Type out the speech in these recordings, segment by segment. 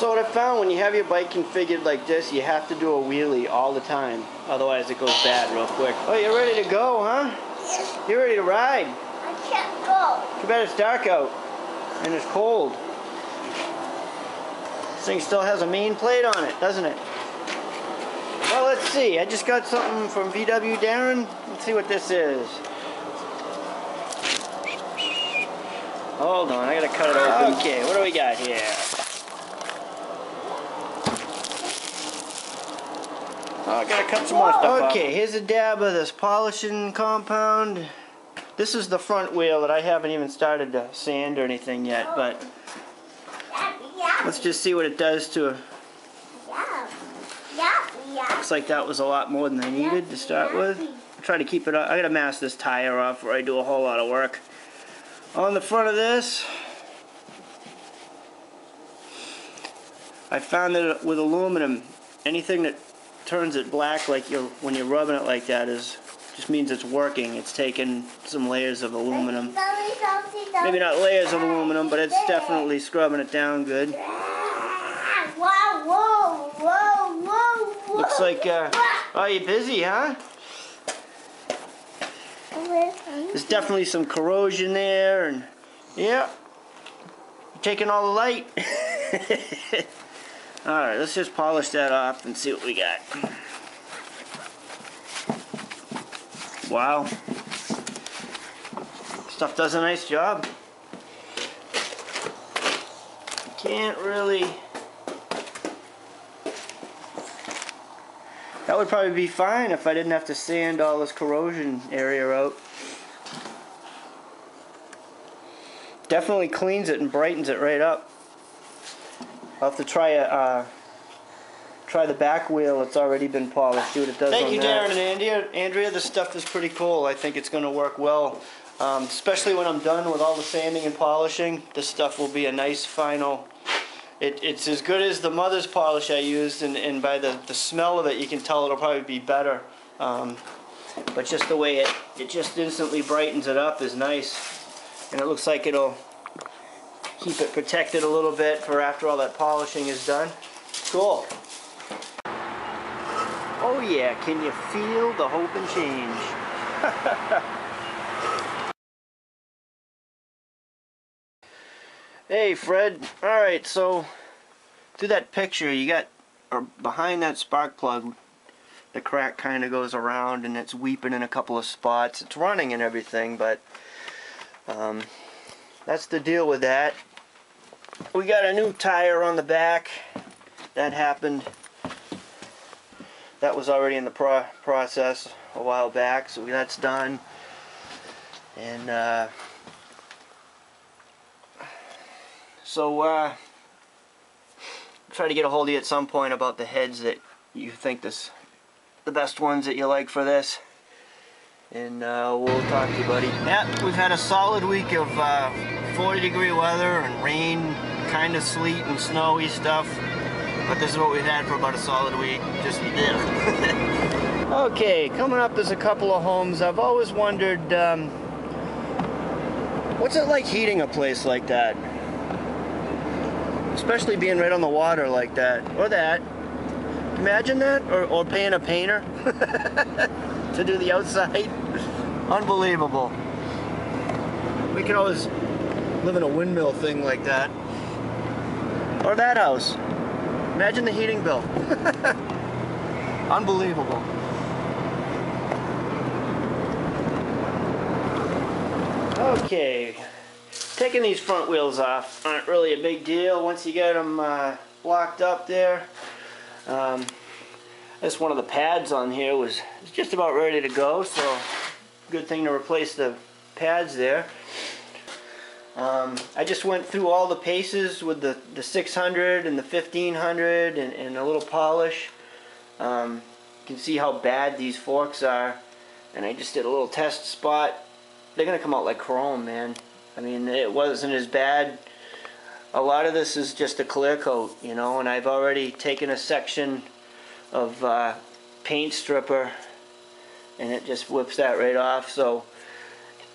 So what I found, when you have your bike configured like this, you have to do a wheelie all the time. Otherwise it goes bad real quick. Oh, you're ready to go, huh? Yeah. You're ready to ride. I can't go. Too bad it's dark out and it's cold. This thing still has a main plate on it, doesn't it? Well, let's see. I just got something from VW Darren. Let's see what this is. Hold on, I gotta cut it open. Okay, what do we got here? Oh, I gotta cut some more stuff up. Okay, here's a dab of this polishing compound. This is the front wheel that I haven't even started to sand or anything yet, but let's just see what it does to it. Looks like that was a lot more than I needed to start with. I'll try to keep it up. I gotta mask this tire off before I do a whole lot of work. On the front of this, I found that with aluminum, anything that turns it black like when you're rubbing it like that just means it's working. It's taken some layers of aluminum. Maybe not layers of aluminum, but it's definitely scrubbing it down good. Looks like, oh, you're busy, huh? There's definitely some corrosion there, and yeah, taking all the light. Alright, let's just polish that off and see what we got. Wow. Stuff does a nice job. Can't really... That would probably be fine if I didn't have to sand all this corrosion area out. Definitely cleans it and brightens it right up. I'll have to try the back wheel. It's already been polished. See what it does on that. Thank you, Darren and Andrea. This stuff is pretty cool. I think it's going to work well. Especially when I'm done with all the sanding and polishing. This stuff will be a nice final... It's as good as the mother's polish I used, and by the smell of it, you can tell it'll probably be better. But just the way it just instantly brightens it up is nice. And it looks like it'll keep it protected a little bit for after all that polishing is done. Cool. Oh yeah, can you feel the hope and change? Hey Fred, alright, so through that picture you got, or behind that spark plug, the crack kind of goes around and it's weeping in a couple of spots. It's running and everything, but that's the deal with that. We got a new tire on the back. That happened. That was already in the process a while back, so that's done. And try to get a hold of you at some point about the heads that you think the best ones that you like for this. And we'll talk to you, buddy. Yeah, we've had a solid week of 40-degree weather and rain, kind of sleet and snowy stuff. But this is what we've had for about a solid week. Just this. Okay, coming up is a couple of homes. I've always wondered, what's it like heating a place like that? Especially being right on the water like that. Or that. Imagine that? Or paying a painter to do the outside. Unbelievable. We could always live in a windmill thing like that. Or that house. Imagine the heating bill. Unbelievable. Okay. Taking these front wheels off aren't really a big deal once you get them locked up there. This one of the pads on here was just about ready to go, so good thing to replace the pads there. I just went through all the paces with the 600 and the 1500 and a little polish. You can see how bad these forks are, and I just did a little test spot. They're gonna come out like chrome, man. I mean, it wasn't as bad. A lot of this is just a clear coat, you know, and I've already taken a section of paint stripper and it just whips that right off. So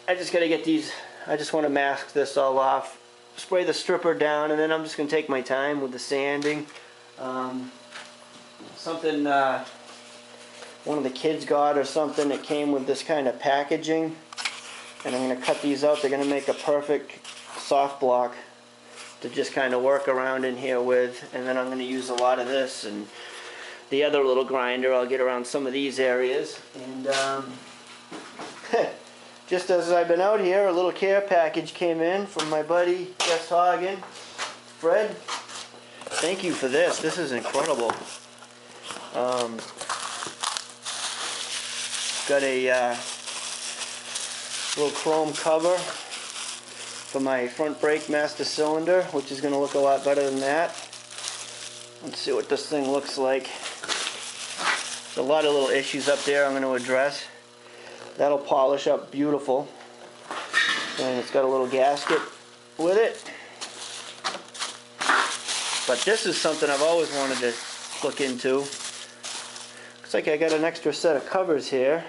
I just got to get these, I just want to mask this all off spray the stripper down, and then I'm just going to take my time with the sanding. Something one of the kids got or something that came with this kind of packaging, and I'm going to cut these out. They're going to make a perfect soft block to just kind of work around in here with, and then I'm going to use a lot of this and the other little grinder. I'll get around some of these areas, and just as I've been out here, a little care package came in from my buddy Jess Hagen. Fred, thank you for this. This is incredible. Got a little chrome cover for my front brake master cylinder, which is going to look a lot better than that. Let's see what this thing looks like. There's a lot of little issues up there I'm going to address. That'll polish up beautiful. And it's got a little gasket with it. But this is something I've always wanted to look into. Looks like I got an extra set of covers here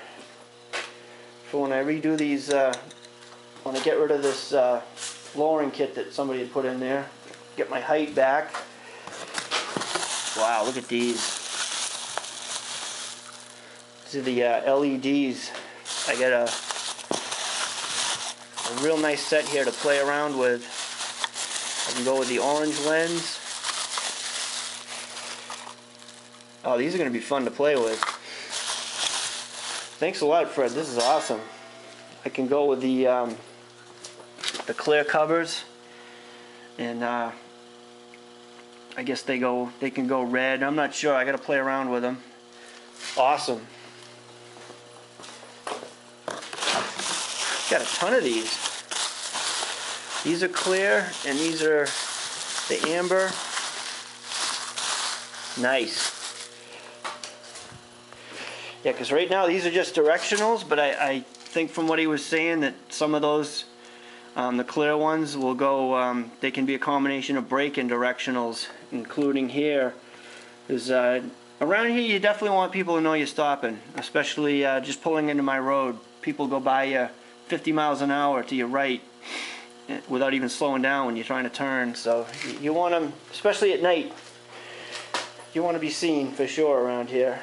for when I redo these, when I get rid of this lowering kit that somebody had put in there. Get my height back. Wow, look at these. These are the LEDs. I got a real nice set here to play around with. I can go with the orange lens. Oh, these are going to be fun to play with. Thanks a lot, Fred. This is awesome. I can go with the clear covers, and I guess they can go red. I'm not sure. I got to play around with them. Awesome. Got a ton of these. These are clear, and these are the amber. Nice. Yeah, because right now these are just directionals, but I think from what he was saying that some of those, the clear ones, will go, they can be a combination of brake and directionals, including here. Because around here you definitely want people to know you're stopping, especially just pulling into my road. People go by you 50 miles an hour to your right without even slowing down when you're trying to turn. So you want them, especially at night, you want to be seen for sure around here.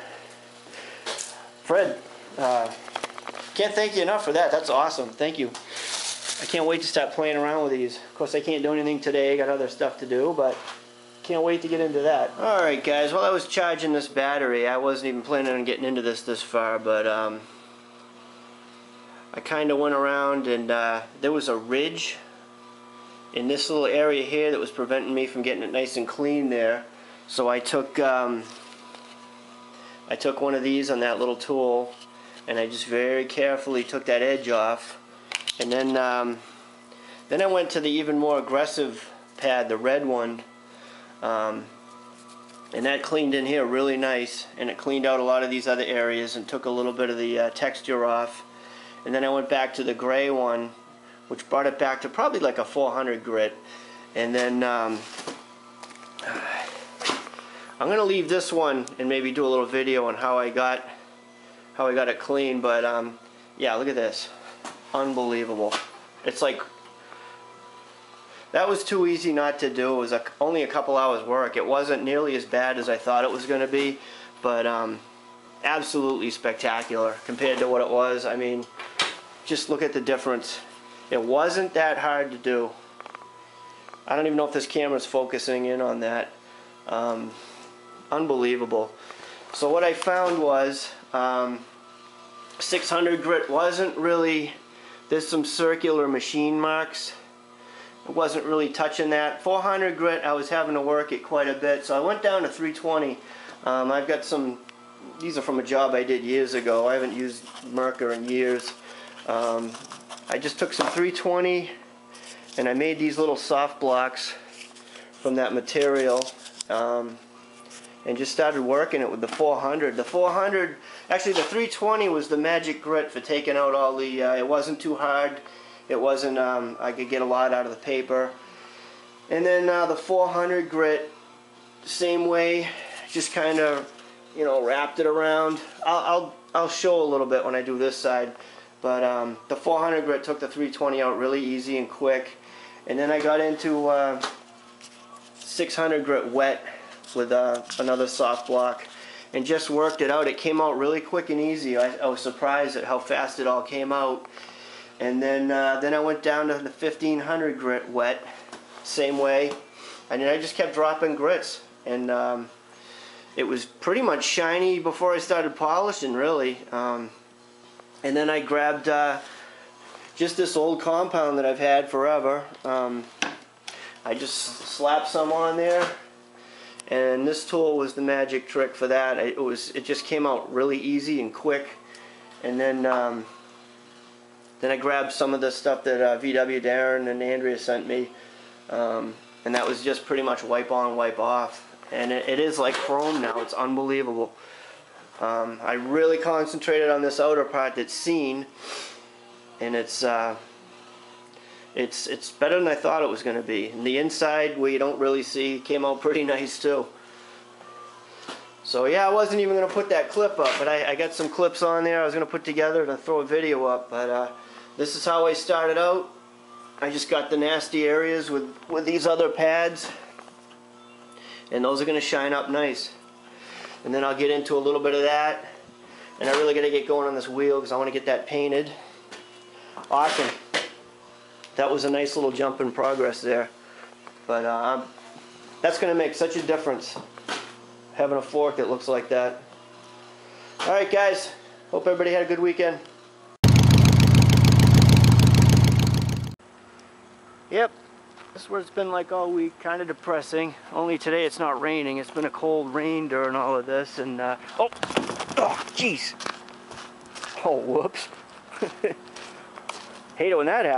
Fred, can't thank you enough for that. That's awesome. Thank you. I can't wait to start playing around with these. Of course, I can't do anything today. I got other stuff to do, but can't wait to get into that. Alright guys, while I was charging this battery, I wasn't even planning on getting into this far, but I kind of went around, and there was a ridge in this little area here that was preventing me from getting it nice and clean there. So I took one of these on that little tool, and I just very carefully took that edge off, and then I went to the even more aggressive pad, the red one, and that cleaned in here really nice, and it cleaned out a lot of these other areas and took a little bit of the texture off. And then I went back to the gray one, which brought it back to probably like a 400 grit, and then I'm gonna leave this one and maybe do a little video on how I got it clean. But yeah, look at this, unbelievable. It's like, that was too easy not to do. It was only a couple hours work. It wasn't nearly as bad as I thought it was gonna be, but absolutely spectacular compared to what it was. I mean, just look at the difference. It wasn't that hard to do. I don't even know if this camera's focusing in on that. Unbelievable. So what I found was 600 grit wasn't really, there's some circular machine marks. It wasn't really touching that. 400 grit, I was having to work it quite a bit, so I went down to 320. I've got some, these are from a job I did years ago. I haven't used Merkur in years. I just took some 320 and I made these little soft blocks from that material, and just started working it with the 400. The 400, actually the 320 was the magic grit for taking out all the, it wasn't too hard. It wasn't, I could get a lot out of the paper. And then the 400 grit, same way, just kind of, you know, wrapped it around. I'll show a little bit when I do this side. But the 400 grit took the 320 out really easy and quick. And then I got into 600 grit wet with another soft block and just worked it out. It came out really quick and easy. I was surprised at how fast it all came out. And then I went down to the 1500 grit wet, same way. And then I just kept dropping grits. And it was pretty much shiny before I started polishing, really. And then I grabbed just this old compound that I've had forever. I just slapped some on there, and this tool was the magic trick for that. It just came out really easy and quick. And then I grabbed some of the stuff that VW Darren and Andrea sent me, and that was just pretty much wipe on, wipe off. And it is like chrome now. It's unbelievable. I really concentrated on this outer part that's seen, and it's better than I thought it was going to be. And the inside, where you don't really see, came out pretty nice too. So yeah, I wasn't even going to put that clip up, but I got some clips on there I was going to put together to throw a video up. But this is how I started out. I just got the nasty areas with these other pads, and those are going to shine up nice. And then I'll get into a little bit of that, and I really got to get going on this wheel because I want to get that painted. Awesome. That was a nice little jump in progress there. But that's going to make such a difference, having a fork that looks like that. Alright guys, hope everybody had a good weekend. Yep, this is what it's been like all week. Kind of depressing. Only today it's not raining. It's been a cold rain during all of this. And oh jeez. Oh, whoops. Hate it when that happens.